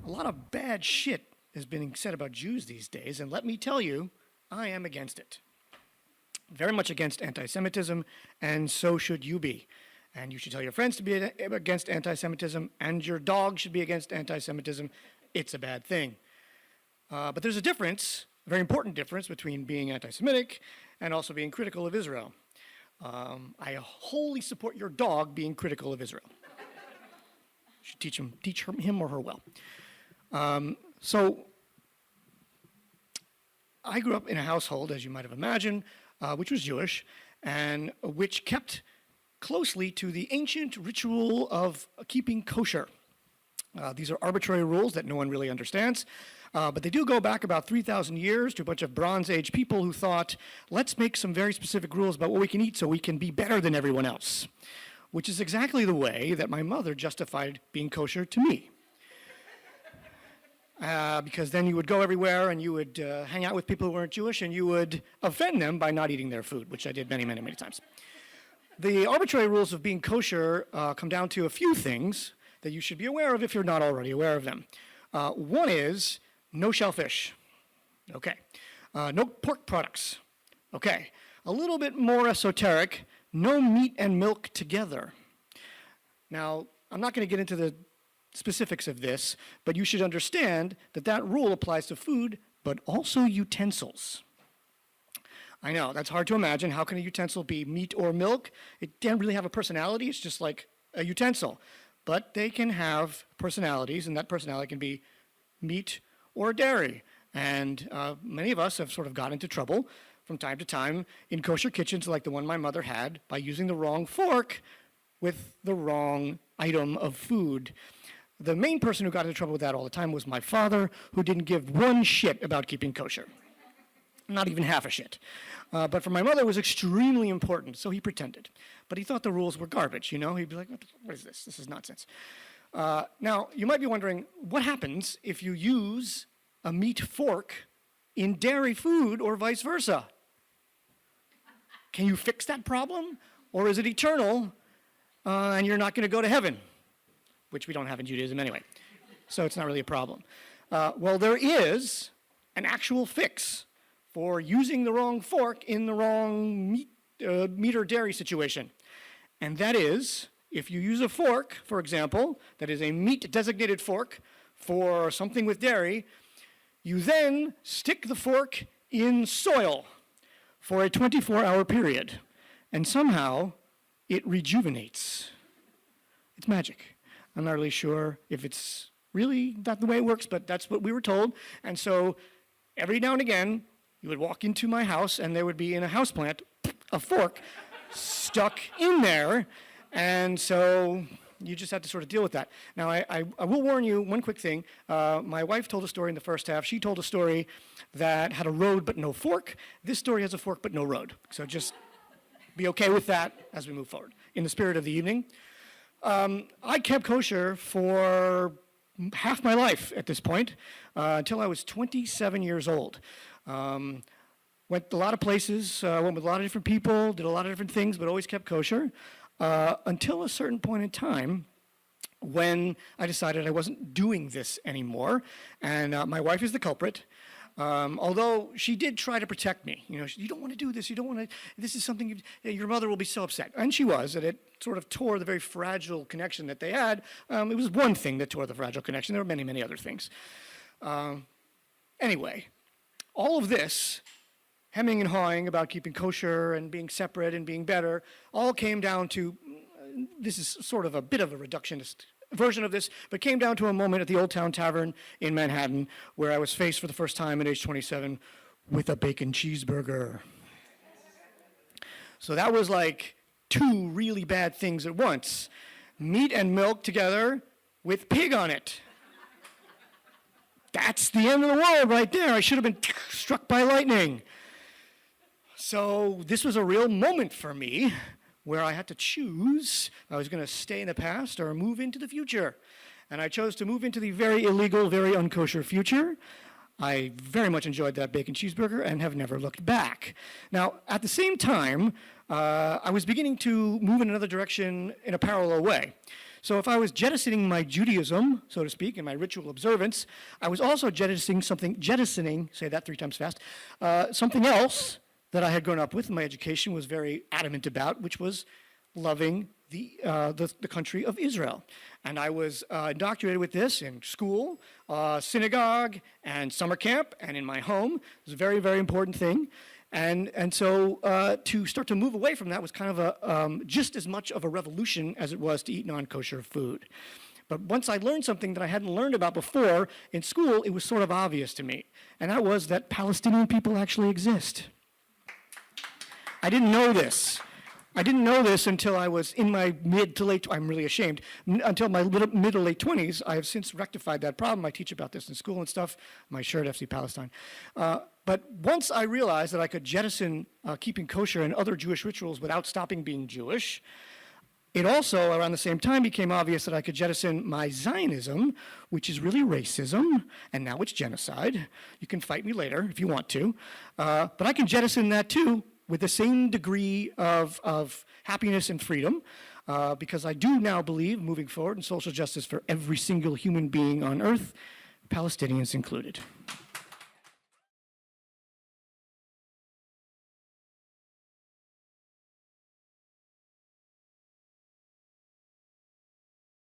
A lot of bad shit has been said about Jews these days, and let me tell you, I am against it. Very much against anti-Semitism, and so should you be. And you should tell your friends to be against anti-Semitism, and your dog should be against anti-Semitism. It's a bad thing. But there's a difference, a very important difference, between being anti-Semitic and also being critical of Israel. I wholly support your dog being critical of Israel. You should teach him or her well. So I grew up in a household, as you might have imagined, which was Jewish, and which kept closely to the ancient ritual of keeping kosher. These are arbitrary rules that no one really understands, but they do go back about 3,000 years to a bunch of Bronze Age people who thought, let's make some very specific rules about what we can eat so we can be better than everyone else, which is exactly the way that my mother justified being kosher to me. Because then you would go everywhere and you would hang out with people who weren't Jewish and you would offend them by not eating their food, which I did many, many, many times. The arbitrary rules of being kosher come down to a few things that you should be aware of if you're not already aware of them. One is no shellfish. Okay. No pork products. Okay. A little bit more esoteric, no meat and milk together. Now, I'm not going to get into the specifics of this, but you should understand that that rule applies to food, but also utensils. I know, that's hard to imagine. How can a utensil be meat or milk? It doesn't really have a personality. It's just like a utensil. But they can have personalities, and that personality can be meat or dairy. And many of us have sort of got into trouble from time to time in kosher kitchens like the one my mother had by using the wrong fork with the wrong item of food. The main person who got into trouble with that all the time was my father, who didn't give one shit about keeping kosher. Not even half a shit. But for my mother, it was extremely important, so he pretended. But he thought the rules were garbage, you know? He'd be like, what is this? This is nonsense. Now, you might be wondering, what happens if you use a meat fork in dairy food or vice versa? Can you fix that problem? Or is it eternal and you're not going to go to heaven? Which we don't have in Judaism anyway. So it's not really a problem. Well, there is an actual fix for using the wrong fork in the wrong meat or dairy situation. And that is, if you use a fork, for example, that is a meat-designated fork for something with dairy, you then stick the fork in soil for a 24-hour period. And somehow, it rejuvenates. It's magic. I'm not really sure if it's really not the way it works, but that's what we were told. And so every now and again, you would walk into my house and there would be in a houseplant a fork stuck in there. And so you just had to sort of deal with that. Now, I will warn you one quick thing. My wife told a story in the first half. She told a story that had a road but no fork. This story has a fork but no road. So just be okay with that as we move forward. In the spirit of the evening, I kept kosher for half my life at this point, until I was 27 years old. Went a lot of places, went with a lot of different people, did a lot of different things, but always kept kosher, until a certain point in time when I decided I wasn't doing this anymore. And my wife is the culprit. Although she did try to protect me. You know, you don't want to do this, you don't want to, this is something, your mother will be so upset. And she was, and it sort of tore the very fragile connection that they had. It was one thing that tore the fragile connection. There were many, many other things. Anyway, all of this, hemming and hawing about keeping kosher and being separate and being better, all came down to, this is sort of a bit of a reductionist version of this, but came down to a moment at the Old Town Tavern in Manhattan where I was faced for the first time at age 27 with a bacon cheeseburger. So that was like two really bad things at once. Meat and milk together with pig on it. That's the end of the world right there. I should have been struck by lightning. So this was a real moment for me where I had to choose if I was going to stay in the past or move into the future. And I chose to move into the very illegal, very unkosher future. I very much enjoyed that bacon cheeseburger and have never looked back. Now, at the same time, I was beginning to move in another direction in a parallel way. So if I was jettisoning my Judaism, so to speak, and my ritual observance, I was also jettisoning, say that 3 times fast, something else that I had grown up with and my education was very adamant about, which was loving the country of Israel. And I was indoctrinated with this in school, synagogue, and summer camp, and in my home. It was a very, very important thing. And so to start to move away from that was kind of just as much of a revolution as it was to eat non-kosher food. But once I learned something that I hadn't learned about before in school, it was sort of obvious to me. And that was that Palestinian people actually exist. I didn't know this. I didn't know this until I was in my mid to late, I'm really ashamed, until my mid to late 20s. I have since rectified that problem. I teach about this in school and stuff, my shirt, FC Palestine. But once I realized that I could jettison keeping kosher and other Jewish rituals without stopping being Jewish, it also, around the same time, became obvious that I could jettison my Zionism, which is really racism, and now it's genocide. You can fight me later if you want to. But I can jettison that too, with the same degree of happiness and freedom, because I do now believe, moving forward, in social justice for every single human being on earth, Palestinians included.